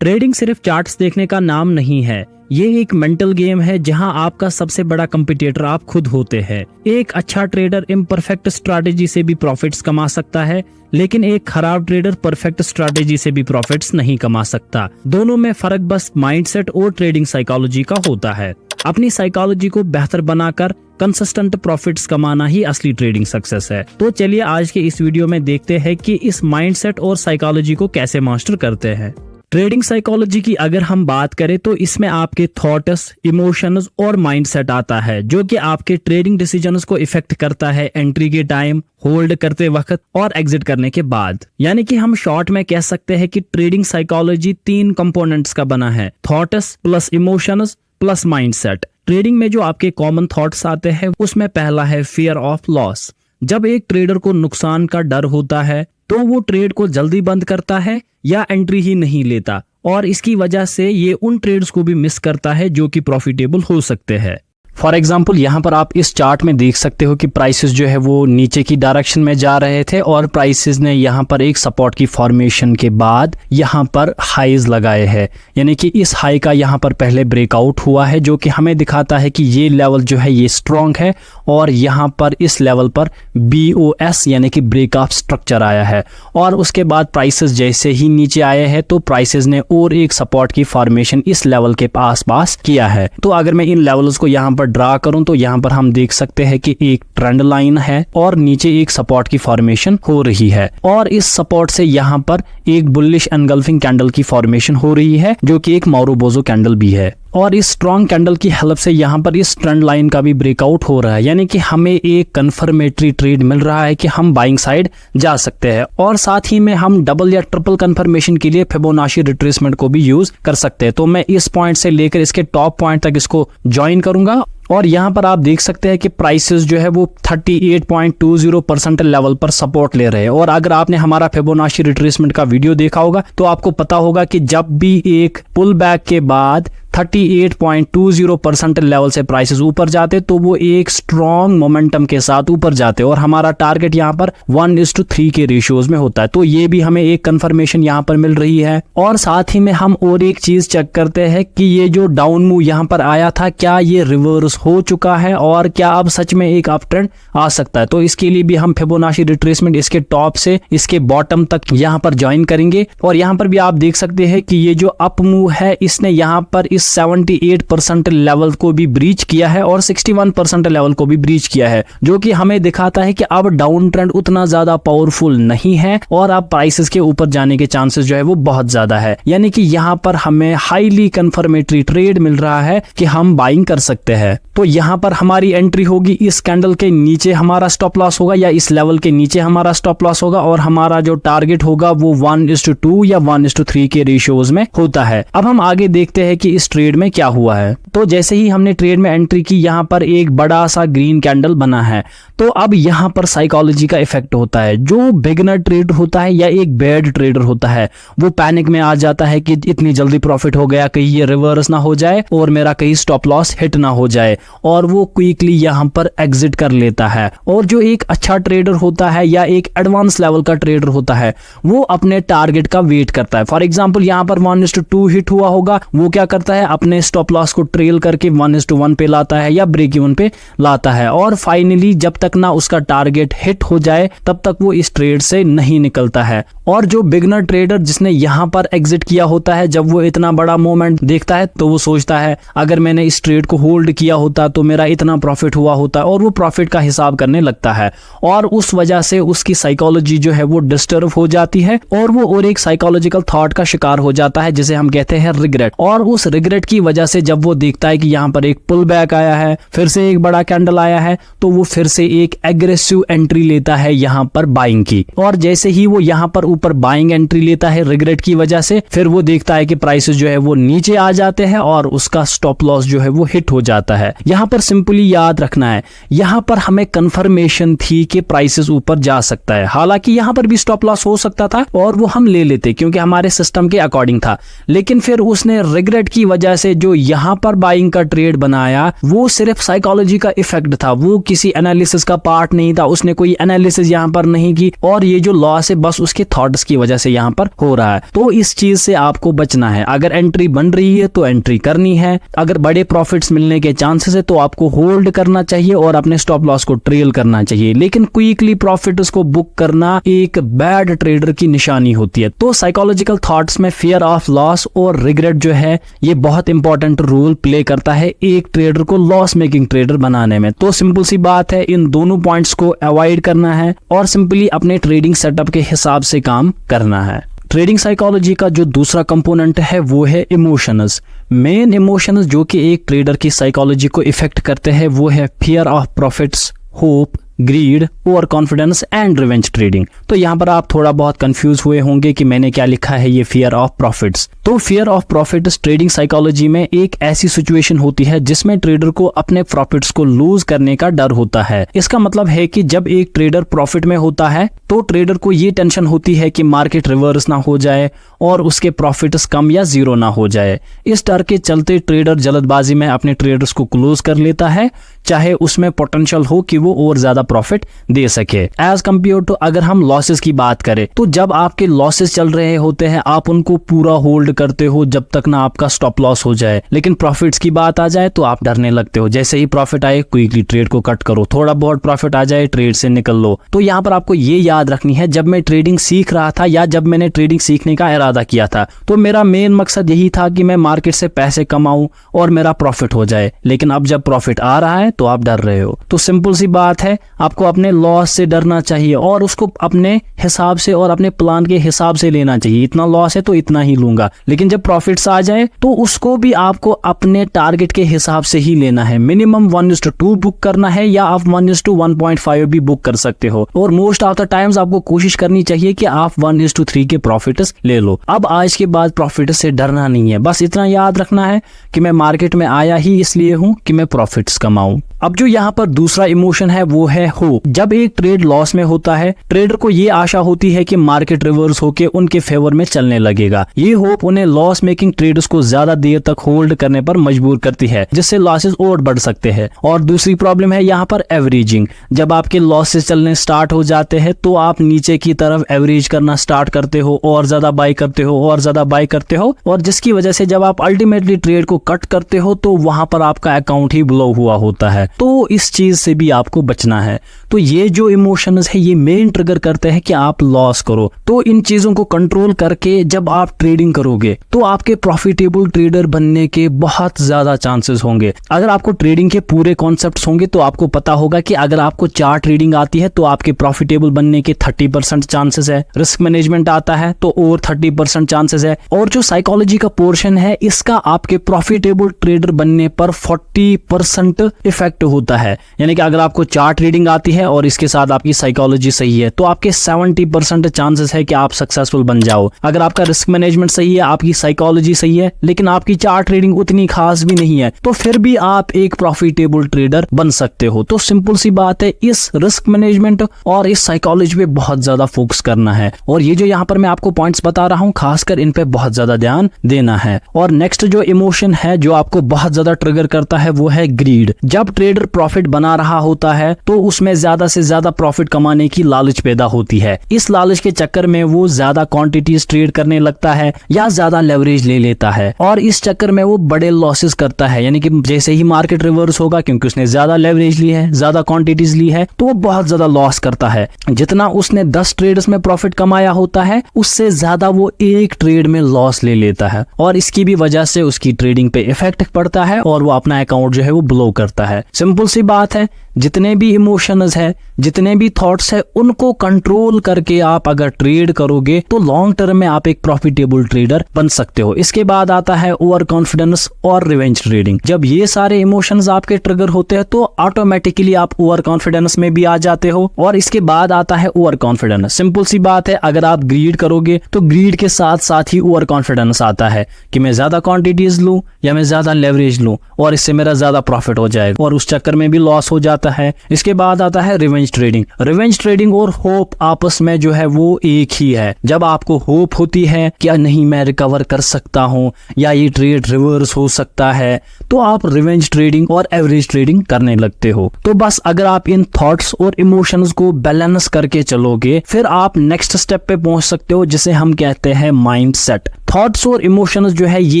Trading सिर्फ charts देखने का नाम नहीं है, ये एक मेंटल गेम है जहां आपका सबसे बड़ा कंपटीटर आप खुद होते हैं। एक अच्छा ट्रेडर इम्परफेक्ट स्ट्रैटेजी से भी प्रॉफिट्स कमा सकता है, लेकिन एक खराब ट्रेडर परफेक्ट स्ट्रैटेजी से भी प्रॉफिट्स नहीं कमा सकता। दोनों में फर्क बस माइंडसेट और ट्रेडिंग साइकोलॉजी का होता है। अपनी साइकोलॉजी को बेहतर बनाकर कंसिस्टेंट प्रॉफिट्स कमाना ही असली ट्रेडिंग सक्सेस है। तो चलिए आज के इस वीडियो में देखते हैं कि इस माइंडसेट और साइकोलॉजी को कैसे मास्टर करते हैं। ट्रेडिंग साइकोलॉजी की अगर हम बात करें तो इसमें आपके थॉट्स, इमोशंस और माइंडसेट आता है, जो कि आपके ट्रेडिंग डिसीजंस को इफेक्ट करता है एंट्री के टाइम, होल्ड करते वक्त और एग्जिट करने के बाद। यानी कि हम शॉर्ट में कह सकते हैं कि ट्रेडिंग साइकोलॉजी 3 कंपोनेंट्स का बना है, thoughts plus emotions plus mindset. Trading में जो आपके कॉमन थॉट्स आते हैं उसमें पहला है फियर ऑफ लॉस। जब एक ट्रेडर को नुकसान का डर होता है तो वो ट्रेड को जल्दी बंद करता है या एंट्री ही नहीं लेता, और इसकी वजह से ये उन ट्रेड्स को भी मिस करता है जो कि प्रॉफिटेबल हो सकते हैं। फॉर एग्जाम्पल यहाँ पर आप इस चार्ट में देख सकते हो कि प्राइसेस जो है वो नीचे की डायरेक्शन में जा रहे थे और प्राइसेस ने यहाँ पर एक सपोर्ट की फॉर्मेशन के बाद यहाँ पर हाईज लगाए हैं। यानी कि इस हाई का यहाँ पर पहले ब्रेकआउट हुआ है, जो कि हमें दिखाता है कि ये लेवल जो है ये स्ट्रॉन्ग है, और यहाँ पर इस लेवल पर BOS यानी कि ब्रेक ऑफ स्ट्रक्चर आया है। और उसके बाद प्राइसेस जैसे ही नीचे आए हैं तो प्राइसेस ने और एक सपोर्ट की फॉर्मेशन इस लेवल के पास किया है। तो अगर मैं इन लेवल्स को यहाँ पर ड्रा करूं तो यहाँ पर हम देख सकते हैं कि एक ट्रेंड लाइन है और नीचे एक सपोर्ट की फॉर्मेशन हो रही है, और इस सपोर्ट से यहाँ पर एक बुलिश एनगल्फिंग कैंडल की फॉर्मेशन हो रही है, जो कि एक मारुबोजो कैंडल भी है। और इस स्ट्रॉन्ग कैंडल की हेल्प से यहाँ पर इस ट्रेंड लाइन का भी ब्रेकआउट हो रहा है, यानी कि हमें एक कंफर्मेटरी ट्रेड मिल रहा है कि हम बाइंग साइड जा सकते हैं। और साथ ही में हम डबल या ट्रिपल कंफर्मेशन के लिए फिबोनाची रिट्रेसमेंट को भी यूज कर सकते हैं। तो मैं इस पॉइंट से लेकर इसके टॉप पॉइंट तक इसको ज्वाइन करूंगा, और यहाँ पर आप देख सकते हैं कि प्राइसेस जो है वो 38.20% लेवल पर सपोर्ट ले रहे हैं। और अगर आपने हमारा फिबोनाची रिट्रेसमेंट का वीडियो देखा होगा तो आपको पता होगा कि जब भी एक पुल बैक के बाद 38.20% लेवल से प्राइसेस ऊपर जाते तो वो एक स्ट्रॉन्ग मोमेंटम के साथ ऊपर जाते, और हमारा टारगेट यहाँ पर 1:3 के रेशियोज में होता है। तो ये भी हमें एक कंफर्मेशन यहाँ पर मिल रही है। और साथ ही में हम और एक चीज चेक करते हैं कि ये जो डाउन मूव यहाँ पर आया था, क्या ये रिवर्स हो चुका है और क्या अब सच में एक अप ट्रेंड आ सकता है। तो इसके लिए भी हम फिबोनाची रिट्रेसमेंट इसके टॉप से इसके बॉटम तक यहाँ पर ज्वाइन करेंगे। और यहाँ पर भी आप देख सकते हैं कि ये जो अप मूव है इसने यहाँ पर 78% लेवल को भी ब्रीच किया है और 61% लेवल को भी ब्रीच किया है, जो कि हमें दिखाता है कि अब डाउन ट्रेंड उतना ज्यादा पावरफुल नहीं है और अब प्राइसेस के ऊपर जाने के चांसेस जो है वो बहुत ज्यादा है। यानी कि यहाँ पर हमें हाईली कंफर्मेटरी ट्रेड मिल रहा है कि हम बाइंग कर सकते हैं। तो यहाँ पर हमारी एंट्री होगी, इस कैंडल के नीचे हमारा स्टॉप लॉस होगा या इस लेवल के नीचे हमारा स्टॉप लॉस होगा, और हमारा जो टारगेट होगा वो 1:2 या 1:3 के रेशियोज में होता है। अब हम आगे देखते हैं कि इस ट्रेड में क्या हुआ है। तो जैसे ही हमने ट्रेड में एंट्री की, यहाँ पर एक बड़ा सा ग्रीन कैंडल बना है। तो अब यहाँ पर साइकोलॉजी का इफेक्ट होता है। जो बिगिनर ट्रेडर होता है या एक बैड ट्रेडर होता है वो पैनिक में आ जाता है कि इतनी जल्दी प्रॉफिट हो गया, कहीं ये रिवर्स ना हो जाए और मेरा कहीं स्टॉप लॉस हिट ना हो जाए, और वो क्विकली यहाँ पर एग्जिट कर लेता है। और जो एक अच्छा ट्रेडर होता है या एक एडवांस लेवल का ट्रेडर होता है वो अपने टारगेट का वेट करता है। फॉर एग्जाम्पल यहाँ पर 1:2 हिट हुआ होगा, वो क्या करता है अपने स्टॉप लॉस को ट्रेल करके 1:1 पे लाता है या ब्रेक इवन पे लाता है, और फाइनली जब तक ना उसका टारगेट हिट हो जाए तब तक वो इस ट्रेड से नहीं निकलता है। और जो बिगनर ट्रेडर जिसने यहाँ पर एग्जिट किया होता है, जब वो इतना बड़ा मूवमेंट देखता है तो वो सोचता है अगर मैंने इस ट्रेड को होल्ड किया होता तो मेरा इतना प्रॉफिट हुआ होता, और वो प्रॉफिट का हिसाब करने लगता है, और उस वजह से उसकी साइकोलॉजी जो है वो डिस्टर्ब हो जाती है और वो और एक साइकोलॉजिकल थॉट का शिकार हो जाता है जिसे हम कहते हैं रिग्रेट। और उस रिग्रेट की वजह से जब वो देखता है कि यहाँ पर एक पुल बैक आया है, फिर से एक बड़ा कैंडल आया है, तो वो फिर से एक एग्रेसिव एंट्री लेता है यहाँ पर बाइंग की। और जैसे ही वो यहाँ पर ऊपर बाइंग एंट्री लेता है रिग्रेट की वजह से, फिर वो देखता है कि प्राइसेस जो है वो नीचे आ जाते हैं और उसका स्टॉप लॉस जो है वो हिट हो जाता है। यहाँ पर सिंपली याद रखना है, यहाँ पर हमें कंफर्मेशन थी कि प्राइसेस ऊपर जा सकता है। हालांकि यहाँ पर भी स्टॉप लॉस हो सकता था और वो हम ले लेते क्योंकि हमारे सिस्टम के अकॉर्डिंग था, लेकिन फिर उसने रिग्रेट की वजह वजह से जो यहाँ पर बाइंग का ट्रेड बनाया वो सिर्फ साइकोलॉजी का इफेक्ट था, वो किसी एनालिसिस का पार्ट नहीं था, उसने कोई एनालिसिस यहाँ पर नहीं की और ये जो लॉस है बस उसके थॉट्स की वजह से यहाँ पर हो रहा है। तो इस चीज से आपको बचना है। अगर एंट्री बन रही है तो एंट्री करनी है, अगर बड़े प्रॉफिट्स मिलने के चांसेस है तो आपको होल्ड करना चाहिए और अपने स्टॉप लॉस को ट्रेल करना चाहिए। लेकिन क्विकली प्रॉफिट्स को बुक करना एक बैड ट्रेडर की निशानी होती है। तो साइकोलॉजिकल थॉट्स में फियर ऑफ लॉस और रिग्रेट जो है ये बहुत इंपॉर्टेंट रोल प्ले करता है एक ट्रेडर को लॉस मेकिंग ट्रेडर बनाने में। तो सिंपल सी बात है, इन दोनों पॉइंट्स को अवॉइड करना है और सिंपली अपने ट्रेडिंग सेटअप के हिसाब से काम करना है। ट्रेडिंग साइकोलॉजी का जो दूसरा कंपोनेंट है वो है इमोशंस। मेन इमोशंस जो कि एक ट्रेडर की साइकोलॉजी को इफेक्ट करते हैं वो है fear of profits, hope, greed, over confidence and revenge trading. तो यहाँ पर आप थोड़ा बहुत कंफ्यूज हुए होंगे कि मैंने क्या लिखा है ये फियर ऑफ प्रॉफिट्स। तो fear of profits trading psychology में एक ऐसी सिचुएशन होती है जिसमें ट्रेडर को अपने प्रॉफिट्स को लूज करने का डर होता है। इसका मतलब है कि जब एक ट्रेडर प्रॉफिट में होता है तो ट्रेडर को ये टेंशन होती है कि मार्केट रिवर्स ना हो जाए और उसके प्रॉफिट्स कम या जीरो ना हो जाए। इस डर के चलते ट्रेडर जल्दबाजी में अपने ट्रेडर्स को क्लोज कर लेता है, चाहे उसमें पोटेंशियल हो कि वो और ज्यादा प्रॉफिट दे सके। एज कंपेयर टू अगर हम लॉसेस की बात करें तो जब आपके लॉसेस चल रहे होते हैं आप उनको पूरा होल्ड करते हो जब तक ना आपका स्टॉप लॉस हो जाए। लेकिन प्रॉफिट्स की बात आ जाए तो आप डरने लगते हो, जैसे ही प्रॉफिट आए क्विकली ट्रेड को कट करो, थोड़ा बहुत प्रॉफिट आ जाए ट्रेड से निकल लो। तो यहाँ पर आपको ये याद रखनी है, जब मैं ट्रेडिंग सीख रहा था या जब मैंने ट्रेडिंग सीखने का इरादा किया था तो मेरा मेन मकसद यही था कि मैं मार्केट से पैसे कमाऊं और मेरा प्रॉफिट हो जाए। लेकिन अब जब प्रॉफिट आ रहा है तो आप डर रहे हो। तो सिंपल सी बात है, आपको अपने लॉस से डरना चाहिए और उसको अपने हिसाब से और अपने प्लान के हिसाब से लेना चाहिए। इतना लॉस है तो इतना ही लूंगा, लेकिन जब प्रॉफिट्स आ जाए तो उसको भी आपको अपने टारगेट के हिसाब से ही लेना है। मिनिमम 1:2 बुक करना है या आप 1:1.5 भी बुक कर सकते हो और मोस्ट ऑफ द टाइम्स आपको कोशिश करनी चाहिए कि आप 1:3 के प्रॉफिट्स ले लो। अब आज के बाद प्रॉफिट से डरना नहीं है, बस इतना याद रखना है कि मैं मार्केट में आया ही इसलिए हूं कि मैं प्रॉफिट्स कमाऊं। अब जो यहाँ पर दूसरा इमोशन है वो है होप। जब एक ट्रेड लॉस में होता है ट्रेडर को ये आशा होती है कि मार्केट रिवर्स होके उनके फेवर में चलने लगेगा। ये होप उन्हें लॉस मेकिंग ट्रेडर्स को ज्यादा देर तक होल्ड करने पर मजबूर करती है, जिससे लॉसेस और बढ़ सकते हैं। और दूसरी प्रॉब्लम है यहाँ पर एवरेजिंग। जब आपके लॉसेस चलने स्टार्ट हो जाते हैं तो आप नीचे की तरफ एवरेज करना स्टार्ट करते हो और ज्यादा बाय करते हो और ज्यादा बाय करते हो, और जिसकी वजह से जब आप अल्टीमेटली ट्रेड को कट करते हो तो वहां पर आपका अकाउंट ही ब्लो हुआ होता है। तो इस चीज से भी आपको बचना है। तो ये जो इमोशंस है ये मेन ट्रिगर करते हैं कि आप लॉस करो। तो इन चीजों को कंट्रोल करके जब आप ट्रेडिंग करोगे तो आपके प्रॉफिटेबल ट्रेडर बनने के बहुत ज्यादा चांसेस होंगे। अगर आपको ट्रेडिंग के पूरे कॉन्सेप्ट्स होंगे तो आपको पता होगा कि अगर आपको चार्ट ट्रेडिंग आती है तो आपके प्रॉफिटेबल बनने के 30% चांसेस है, रिस्क मैनेजमेंट आता है तो और 30% चांसेस है, और जो साइकोलॉजी का पोर्शन है इसका आपके प्रॉफिटेबल ट्रेडर बनने पर 40% इफेक्ट होता है। यानी कि अगर आपको चार्ट ट्रेडिंग आती है और इसके साथ आपकी साइकोलॉजी सही है तो आपके 70% चांसेस है कि आप सक्सेसफुल बन जाओ। अगर आपका रिस्क मैनेजमेंट सही है, आपकी साइकोलॉजी सही है, लेकिन आपकी चार्ट ट्रेडिंग उतनी खास भी नहीं है, तो फिर भी आप एक प्रॉफिटेबल ट्रेडर बन सकते हो। तो सिंपल सी बात है, इस रिस्क मैनेजमेंट और इस साइकोलॉजी पे बहुत ज्यादा फोकस करना है। और ये जो यहाँ पर मैं आपको पॉइंट्स बता रहा हूँ खासकर इन पे बहुत ज्यादा ध्यान देना है। और नेक्स्ट जो इमोशन है जो आपको बहुत ज्यादा ट्रिगर करता है वो है ग्रीड। जब ट्रेडर प्रॉफिट बना रहा होता है तो उसमें ज्यादा से ज्यादा प्रॉफिट कमाने की लालच पैदा होती है। इस लालच के चक्कर में वो ज्यादा क्वांटिटीज ट्रेड करने लगता है या ज्यादा लेवरेज ले लेता है और इस चक्कर में वो बड़े लॉसेस करता है। यानी कि जैसे ही मार्केट रिवर्स होगा, क्योंकि उसने ज्यादा लेवरेज ली है, ज्यादा क्वांटिटीज ली है, तो वो बहुत ज्यादा लॉस करता है। जितना उसने 10 ट्रेड्स में प्रॉफिट कमाया होता है उससे ज्यादा वो एक ट्रेड में लॉस ले लेता है और इसकी भी वजह से उसकी ट्रेडिंग पे इफेक्ट पड़ता है और वो अपना अकाउंट जो है वो ब्लो करता है। सिंपल सी बात है, जितने भी इमोशंस है, जितने भी थॉट्स है, उनको कंट्रोल करके आप अगर ट्रेड करोगे तो लॉन्ग टर्म में आप एक प्रॉफिटेबल ट्रेडर बन सकते हो। इसके बाद आता है ओवर कॉन्फिडेंस और रिवेंज ट्रेडिंग। जब ये सारे इमोशंस आपके ट्रिगर होते हैं तो ऑटोमेटिकली आप ओवर कॉन्फिडेंस में भी आ जाते हो और इसके बाद आता है ओवर कॉन्फिडेंस। सिंपल सी बात है, अगर आप ग्रीड करोगे तो ग्रीड के साथ साथ ही ओवर कॉन्फिडेंस आता है कि मैं ज्यादा क्वांटिटीज लूं या मैं ज्यादा लेवरेज लूं और इससे मेरा ज्यादा प्रॉफिट हो जाएगा, और उस चक्कर में भी लॉस हो जाता आता है। इसके बाद आता है रिवेंज ट्रेडिंग। रिवेंज ट्रेडिंग और होप आपस में जो है वो एक ही है। जब आपको होप होती है कि नहीं मैं रिकवर कर सकता हूं या ये ट्रेड रिवर्स हो सकता है, तो आप रिवेंज ट्रेडिंग और एवरेज ट्रेडिंग करने लगते हो। तो बस अगर आप इन थॉट्स और इमोशंस को बैलेंस करके चलोगे, फिर आप नेक्स्ट स्टेप पे पहुंच सकते हो, जिसे हम कहते हैं माइंडसेट। थॉट्स और इमोशंस जो है ये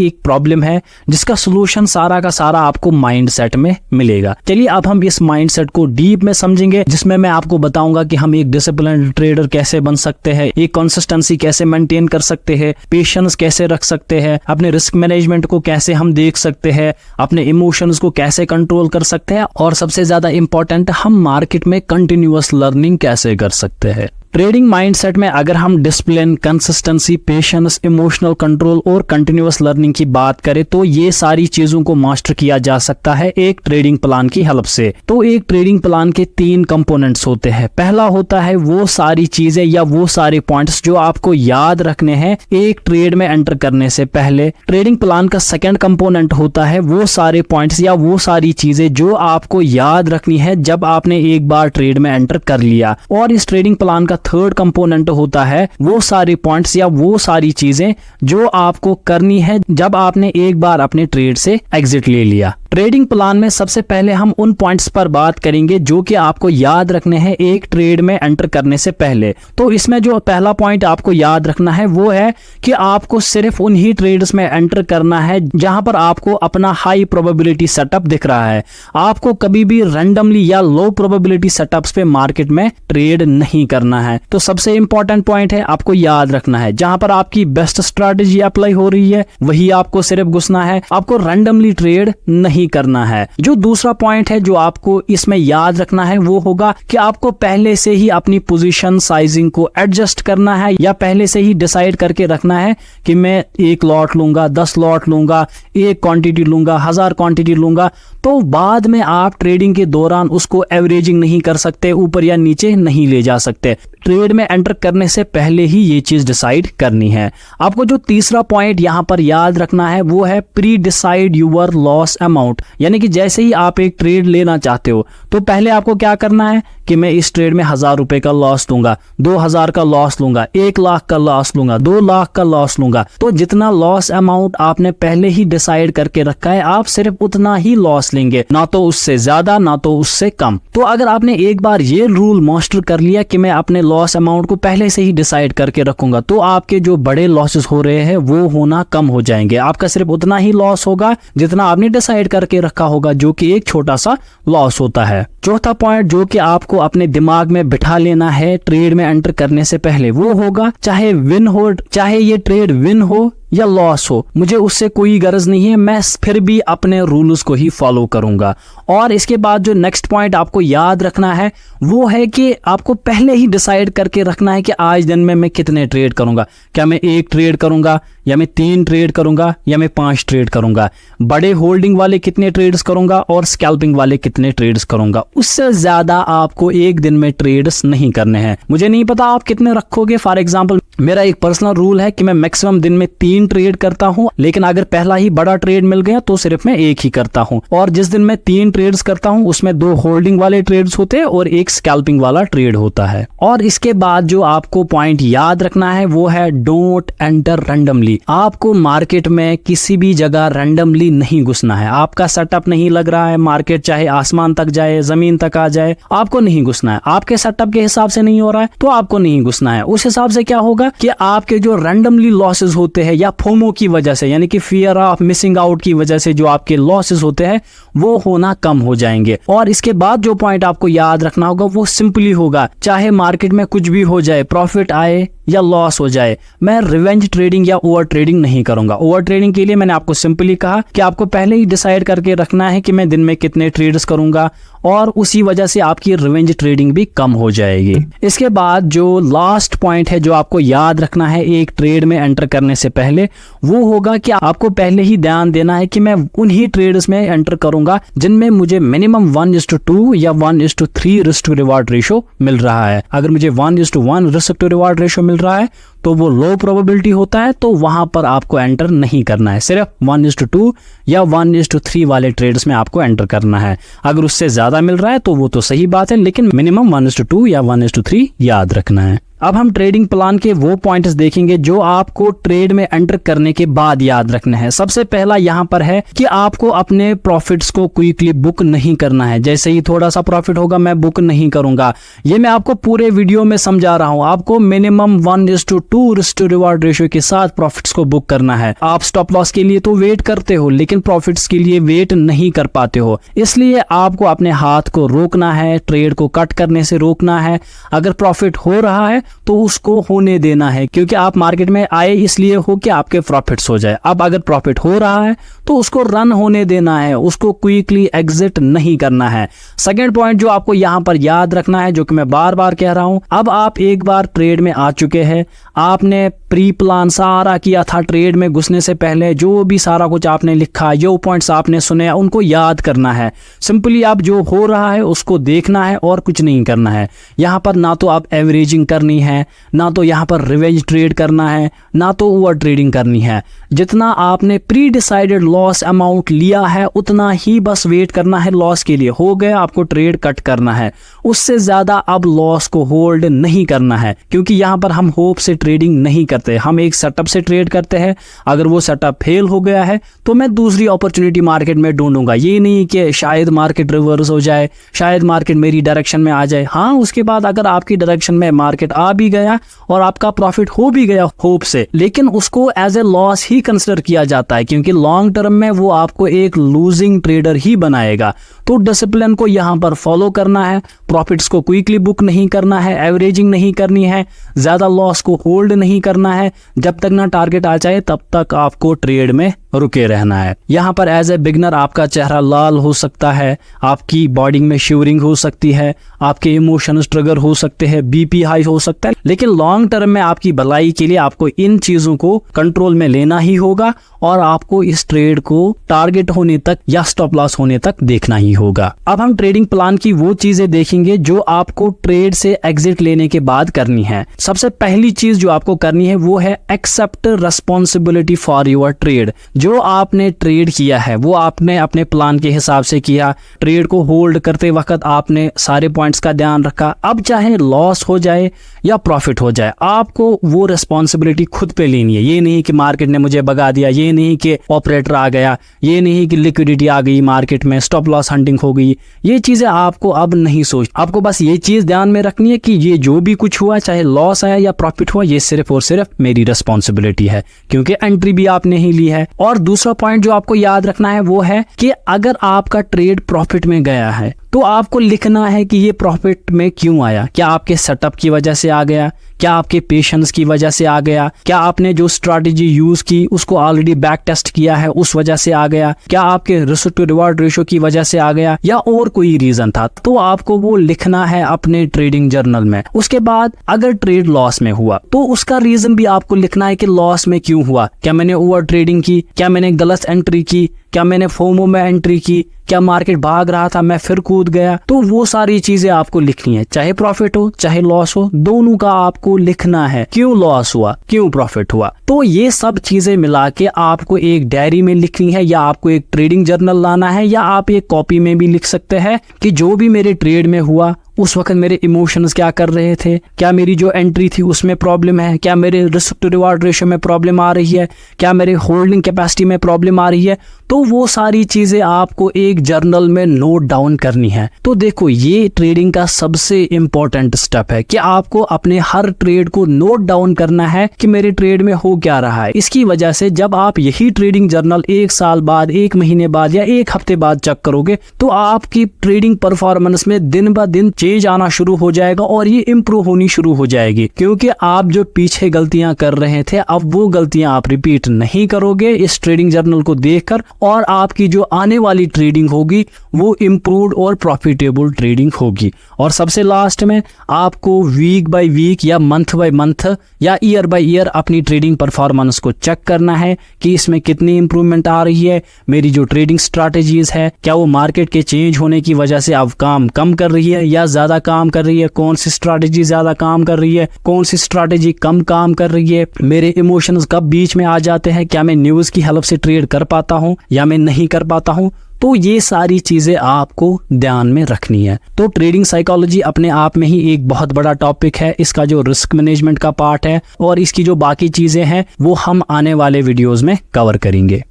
एक प्रॉब्लम है जिसका सोल्यूशन सारा का सारा आपको माइंडसेट में मिलेगा। चलिए अब हम इस माइंडसेट को डीप में समझेंगे, जिसमें मैं आपको बताऊंगा कि हम एक डिसिप्लिन्ड ट्रेडर कैसे बन सकते हैं, एक कंसिस्टेंसी कैसे मेंटेन कर सकते हैं, पेशेंस कैसे रख सकते हैं, अपने रिस्क मैनेजमेंट को कैसे हम देख सकते हैं, अपने इमोशंस को कैसे कंट्रोल कर सकते हैं, और सबसे ज्यादा इंपॉर्टेंट हम मार्केट में कंटिन्यूअस लर्निंग कैसे कर सकते हैं। ट्रेडिंग माइंडसेट में अगर हम discipline, consistency, patience, emotional control और कंटिन्यूअस लर्निंग की बात करें तो ये सारी चीजों को मास्टर किया जा सकता है एक ट्रेडिंग प्लान की हेल्प से। तो एक ट्रेडिंग प्लान के 3 कंपोनेंट्स होते हैं। पहला होता है वो सारी चीजें या वो सारे पॉइंट्स जो आपको याद रखने हैं एक ट्रेड में एंटर करने से पहले। ट्रेडिंग प्लान का सेकंड कंपोनेंट होता है वो सारे पॉइंट्स या वो सारी चीजें जो आपको याद रखनी है जब आपने एक बार ट्रेड में एंटर कर लिया। और इस ट्रेडिंग प्लान का थर्ड कंपोनेंट होता है वो सारे पॉइंट्स या वो सारी चीजें जो आपको करनी है जब आपने एक बार अपने ट्रेड से एग्जिट ले लिया। ट्रेडिंग प्लान में सबसे पहले हम उन पॉइंट्स पर बात करेंगे जो कि आपको याद रखने हैं एक ट्रेड में एंटर करने से पहले। तो इसमें जो पहला पॉइंट आपको याद रखना है वो है कि आपको सिर्फ उन्हीं ट्रेड्स में एंटर करना है जहां पर आपको अपना हाई प्रोबेबिलिटी सेटअप दिख रहा है। आपको कभी भी रैंडमली या लो प्रोबेबिलिटी सेटअप्स पे मार्केट में ट्रेड नहीं करना है। तो सबसे इंपॉर्टेंट पॉइंट है आपको याद रखना है जहां पर आपकी बेस्ट स्ट्रैटेजी अप्लाई हो रही है वही आपको सिर्फ घुसना है, आपको रैंडमली ट्रेड नहीं करना है। जो दूसरा पॉइंट है जो आपको इसमें याद रखना है वो होगा कि आपको पहले से ही अपनी पोजीशन साइजिंग को एडजस्ट करना है या पहले से ही डिसाइड करके रखना है कि मैं 1 लॉट लूंगा, 10 लॉट लूंगा, 1 क्वांटिटी लूंगा, 1000 क्वांटिटी लूंगा। तो बाद में आप ट्रेडिंग के दौरान उसको एवरेजिंग नहीं कर सकते, ऊपर या नीचे नहीं ले जा सकते। ट्रेड में एंटर करने से पहले ही ये चीज डिसाइड करनी है। आपको जो तीसरा पॉइंट यहां पर याद रखना है वो है pre decide your loss amount. यानी कि जैसे ही आप एक ट्रेड लेना चाहते हो तो पहले आपको क्या करना है कि मैं इस ट्रेड में 1000 रुपए का लॉस लूंगा, 2000 का लॉस लूंगा, 1 लाख का लॉस लूंगा, 2 लाख का लॉस लूंगा। तो जितना लॉस अमाउंट आपने पहले ही डिसाइड करके रखा है आप सिर्फ उतना ही लॉस लेंगे, ना तो उससे ज्यादा ना तो उससे कम। तो अगर आपने एक बार ये रूल मास्टर कर लिया कि मैं अपने लॉस अमाउंट को पहले से ही डिसाइड करके रखूंगा तो आपके जो बड़े लॉसेस हो रहे हैं वो होना कम हो जाएंगे। आपका सिर्फ उतना ही लॉस होगा जितना आपने डिसाइड करके रखा होगा, जो कि एक छोटा सा लॉस होता है। चौथा पॉइंट जो कि आपको अपने दिमाग में बिठा लेना है ट्रेड में एंटर करने से पहले वो होगा चाहे विन हो, चाहे ये ट्रेड विन हो या लॉस हो, मुझे उससे कोई गरज नहीं है, मैं फिर भी अपने रूल्स को ही फॉलो करूंगा। और इसके बाद जो नेक्स्ट पॉइंट आपको याद रखना है वो है कि आपको पहले ही डिसाइड करके रखना है कि आज दिन में मैं कितने ट्रेड करूंगा। क्या मैं 1 ट्रेड करूंगा या मैं 3 ट्रेड करूंगा या मैं 5 ट्रेड करूंगा, बड़े होल्डिंग वाले कितने ट्रेड्स करूंगा और स्कैल्पिंग वाले कितने ट्रेड्स करूंगा। उससे ज्यादा आपको एक दिन में ट्रेड्स नहीं करने हैं। मुझे नहीं पता आप कितने रखोगे। फॉर एग्जांपल मेरा एक पर्सनल रूल है कि मैं मैक्सिमम दिन में 3 ट्रेड करता हूं, लेकिन अगर पहला ही बड़ा ट्रेड मिल गया तो सिर्फ मैं 1 ही करता हूं। और जिस दिन मैं 3 ट्रेड्स करता हूं उसमें 2 होल्डिंग वाले ट्रेड्स होते हैं और 1 स्कैल्पिंग वाला ट्रेड होता है। और इसके बाद जो आपको पॉइंट याद रखना है वो है डोंट एंटर रैंडमली। आपको मार्केट में किसी भी जगह रैंडमली नहीं घुसना है। आपका सेटअप नहीं लग रहा है, मार्केट चाहे आसमान तक जाए, जमीन तक आ जाए, आपको नहीं घुसना है। आपके सेटअप के हिसाब से नहीं हो रहा है तो आपको नहीं घुसना है। उस हिसाब से क्या होगा कि आपके जो रैंडमली लॉसेस होते हैं या फोमो की वजह से, यानी कि फियर ऑफ मिसिंग आउट की वजह से जो आपके लॉसेस होते हैं वो होना कम हो जाएंगे। और इसके बाद जो पॉइंट आपको याद रखना होगा वो सिंपली होगा, चाहे मार्केट में कुछ भी हो जाए, प्रॉफिट आए या लॉस हो जाए, मैं रिवेंज ट्रेडिंग या ओवर ट्रेडिंग नहीं करूंगा। ओवर ट्रेडिंग के लिए मैंने आपको सिंपली कहा कि आपको पहले ही डिसाइड करके रखना है कि मैं दिन में कितने ट्रेड्स करूंगा और उसी वजह से आपकी रिवेंज ट्रेडिंग भी कम हो जाएगी। इसके बाद जो लास्ट पॉइंट है जो आपको याद रखना है एक ट्रेड में एंटर करने से पहले वो होगा कि आपको पहले ही ध्यान देना है कि मैं उन्हीं ट्रेड्स में एंटर करूंगा जिनमें मुझे मिनिमम 1:2 या 1:3 रिस्क टू रिवार्ड रेशो मिल रहा है। अगर मुझे 1:1 रिस्क टू रिवार्ड रेशो मिल रहा है तो वो लो प्रोबेबिलिटी होता है, तो वहां पर आपको एंटर नहीं करना है। सिर्फ 1:2 या 1:3 वाले ट्रेड्स में आपको एंटर करना है। अगर उससे ज्यादा मिल रहा है तो वो तो सही बात है, लेकिन मिनिमम 1:2 या 1:3 याद रखना है। अब हम ट्रेडिंग प्लान के वो पॉइंट्स देखेंगे जो आपको ट्रेड में एंटर करने के बाद याद रखना है। सबसे पहला यहाँ पर है कि आपको अपने प्रॉफिट्स को क्विकली बुक नहीं करना है। जैसे ही थोड़ा सा प्रॉफिट होगा मैं बुक नहीं करूंगा, ये मैं आपको पूरे वीडियो में समझा रहा हूं। आपको minimum 1:2 risk to reward ratio के साथ प्रॉफिट्स को बुक करना है। आप स्टॉप लॉस के लिए तो वेट करते हो, लेकिन प्रॉफिट्स के लिए वेट नहीं कर पाते हो, इसलिए आपको अपने हाथ को रोकना है, ट्रेड को कट करने से रोकना है। अगर प्रॉफिट हो रहा है तो उसको होने देना है, क्योंकि आप मार्केट में आए इसलिए हो कि आपके प्रॉफिट्स हो जाए। अब अगर प्रॉफिट हो रहा है तो उसको रन होने देना है, उसको क्विकली एग्जिट नहीं करना है। सेकंड पॉइंट जो आपको यहां पर याद रखना है, जो कि मैं बार बार कह रहा हूं, अब आप एक बार ट्रेड में आ चुके हैं, आपने प्री प्लान सारा किया था, ट्रेड में घुसने से पहले जो भी सारा कुछ आपने लिखा, जो पॉइंट्स आपने सुने उनको याद करना है। सिंपली आप जो हो रहा है उसको देखना है और कुछ नहीं करना है। यहाँ पर ना तो आप एवरेजिंग करनी है, ना तो यहाँ पर रिवेंज ट्रेड करना है, ना तो ओवर ट्रेडिंग करनी है। जितना आपने प्री डिसाइडेड लॉस अमाउंट लिया है उतना ही बस वेट करना है लॉस के लिए। हो गया, आपको ट्रेड कट करना है, उससे ज्यादा अब लॉस को होल्ड नहीं करना है, क्योंकि यहाँ पर हम होप से ट्रेडिंग नहीं करते, हम एक सेटअप से ट्रेड करते हैं। अगर वो सेटअप फेल हो गया है तो मैं दूसरी अपॉर्चुनिटी मार्केट में ढूंढूंगा। ये नहीं कि शायद मार्केट रिवर्स हो जाए, शायद मार्केट मेरी डायरेक्शन में आ जाए। हाँ, उसके बाद अगर आपकी डायरेक्शन में मार्केट आ भी गया और आपका प्रॉफिट हो भी गया होप से, लेकिन उसको एज ए लॉस ही कंसिडर किया जाता है, क्योंकि लॉन्ग टर्म में वो आपको एक लूजिंग ट्रेडर ही बनाएगा। तो डिसिप्लिन को यहाँ पर फॉलो करना है, प्रॉफिट्स को क्विकली बुक नहीं करना है, एवरेजिंग नहीं करनी है, ज्यादा लॉस को होल्ड नहीं करना है। जब तक ना टारगेट आ जाए तब तक आपको ट्रेड में रुके रहना है। यहाँ पर एज ए बिगनर आपका चेहरा लाल हो सकता है, आपकी बॉडी में शिवरिंग हो सकती है, आपके इमोशंस ट्रिगर हो सकते हैं, बीपी हाई हो सकता है, लेकिन लॉन्ग टर्म में आपकी भलाई के लिए आपको इन चीजों को कंट्रोल में लेना ही होगा और आपको इस ट्रेड को टारगेट होने तक या स्टॉप लॉस होने तक देखना ही होगा। अब हम ट्रेडिंग प्लान की वो चीजें देखेंगे जो आपको ट्रेड से एग्जिट लेने के बाद करनी है। सबसे पहली चीज जो आपको करनी है वो है accept responsibility for your trade. जो आपने ट्रेड किया है वो आपने अपने प्लान के हिसाब से किया, ट्रेड को होल्ड करते वक्त आपने सारे पॉइंट्स का ध्यान रखा। अब चाहे लॉस हो जाए या प्रॉफिट हो जाए, आपको वो रिस्पॉन्सिबिलिटी खुद पे लेनी है। ये नहीं कि मार्केट ने मुझे भगा दिया, ये नहीं कि ऑपरेटर आ गया, ये नहीं कि लिक्विडिटी आ गई मार्केट में, स्टॉप लॉस हंटिंग हो गई। ये चीजें आपको अब नहीं सोच, आपको बस ये चीज ध्यान में रखनी है कि ये जो भी कुछ हुआ, चाहे लॉस आया या प्रॉफिट हुआ, ये सिर्फ और सिर्फ मेरी रिस्पॉन्सिबिलिटी है, क्योंकि एंट्री भी आपने ही ली है। और दूसरा पॉइंट जो आपको याद रखना है वो है कि अगर आपका ट्रेड प्रॉफिट में गया है तो आपको लिखना है कि ये प्रॉफिट में क्यों आया। क्या आपके सेटअप की वजह से आ गया, क्या आपके पेशेंस की वजह से आ गया, क्या आपने जो स्ट्रैटेजी यूज की उसको ऑलरेडी बैक टेस्ट किया है उस वजह से आ गया, क्या आपके रिस्क टू रिवार्ड रेशियो की वजह से आ गया, या और कोई रीजन था। तो आपको वो लिखना है अपने ट्रेडिंग जर्नल में। उसके बाद अगर ट्रेड लॉस में हुआ तो उसका रीजन भी आपको लिखना है कि लॉस में क्यों हुआ। क्या मैंने ओवर ट्रेडिंग की, क्या मैंने गलत एंट्री की, क्या मैंने फोमो में एंट्री की, क्या मार्केट भाग रहा था मैं फिर कूद गया। तो वो सारी चीजें आपको लिखनी है, चाहे प्रॉफिट हो चाहे लॉस हो, दोनों का आपको लिखना है। क्यों लॉस हुआ, क्यों प्रॉफिट हुआ। तो ये सब चीजें मिला के आपको एक डायरी में लिखनी है, या आपको एक ट्रेडिंग जर्नल लाना है, या आप एक कॉपी में भी लिख सकते हैं कि जो भी मेरे ट्रेड में हुआ उस वक्त मेरे इमोशंस क्या कर रहे थे, क्या मेरी जो एंट्री थी उसमें प्रॉब्लम है, क्या मेरे रिस्क टू रिवार्ड रेशियो में प्रॉब्लम आ रही है, क्या मेरे होल्डिंग कैपेसिटी में प्रॉब्लम आ रही है। तो वो सारी चीजें आपको एक जर्नल में नोट डाउन करनी है। तो देखो, ये ट्रेडिंग का सबसे इंपॉर्टेंट स्टेप है कि आपको अपने हर ट्रेड को नोट डाउन करना है कि मेरे ट्रेड में हो क्या रहा है। इसकी वजह से जब आप यही ट्रेडिंग जर्नल 1 साल बाद, 1 महीने बाद या 1 हफ्ते बाद चेक करोगे तो आपकी ट्रेडिंग परफॉर्मेंस में दिन ब दिन चेंज आना शुरू हो जाएगा और ये इंप्रूव होनी शुरू हो जाएगी, क्योंकि आप जो पीछे गलतियां कर रहे थे अब वो गलतियां आप रिपीट नहीं करोगे इस ट्रेडिंग जर्नल को देखकर, और आपकी जो आने वाली ट्रेडिंग होगी वो इंप्रूव्ड और प्रॉफिटेबल ट्रेडिंग होगी। और सबसे लास्ट में आपको वीक बाय वीक या मंथ बाय मंथ या ईयर बाय ईयर अपनी ट्रेडिंग परफॉर्मेंस को चेक करना है कि इसमें कितनी इंप्रूवमेंट आ रही है, मेरी जो ट्रेडिंग स्ट्रैटेजीज है क्या वो मार्केट के चेंज होने की वजह से अब काम कम कर रही है या ज्यादा काम कर रही है, कौन सी स्ट्रैटेजी ज्यादा काम कर रही है, कौन सी स्ट्रैटेजी कम काम कर रही है, मेरे इमोशंस कब बीच में आ जाते हैं, क्या मैं न्यूज की हेल्प से ट्रेड कर पाता हूं या मैं नहीं कर पाता हूं। तो ये सारी चीजें आपको ध्यान में रखनी है। तो ट्रेडिंग साइकोलॉजी अपने आप में ही एक बहुत बड़ा टॉपिक है। इसका जो रिस्क मैनेजमेंट का पार्ट है और इसकी जो बाकी चीजें हैं वो हम आने वाले वीडियोस में कवर करेंगे।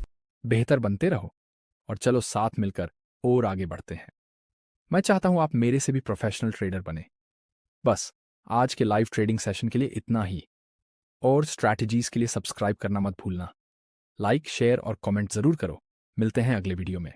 बेहतर बनते रहो और चलो साथ मिलकर और आगे बढ़ते हैं। मैं चाहता हूं आप मेरे से भी प्रोफेशनल ट्रेडर बने। बस आज के लाइव ट्रेडिंग सेशन के लिए इतना ही, और स्ट्रैटेजीज के लिए सब्सक्राइब करना मत भूलना। लाइक, शेयर और कमेंट जरूर करो। मिलते हैं अगले वीडियो में।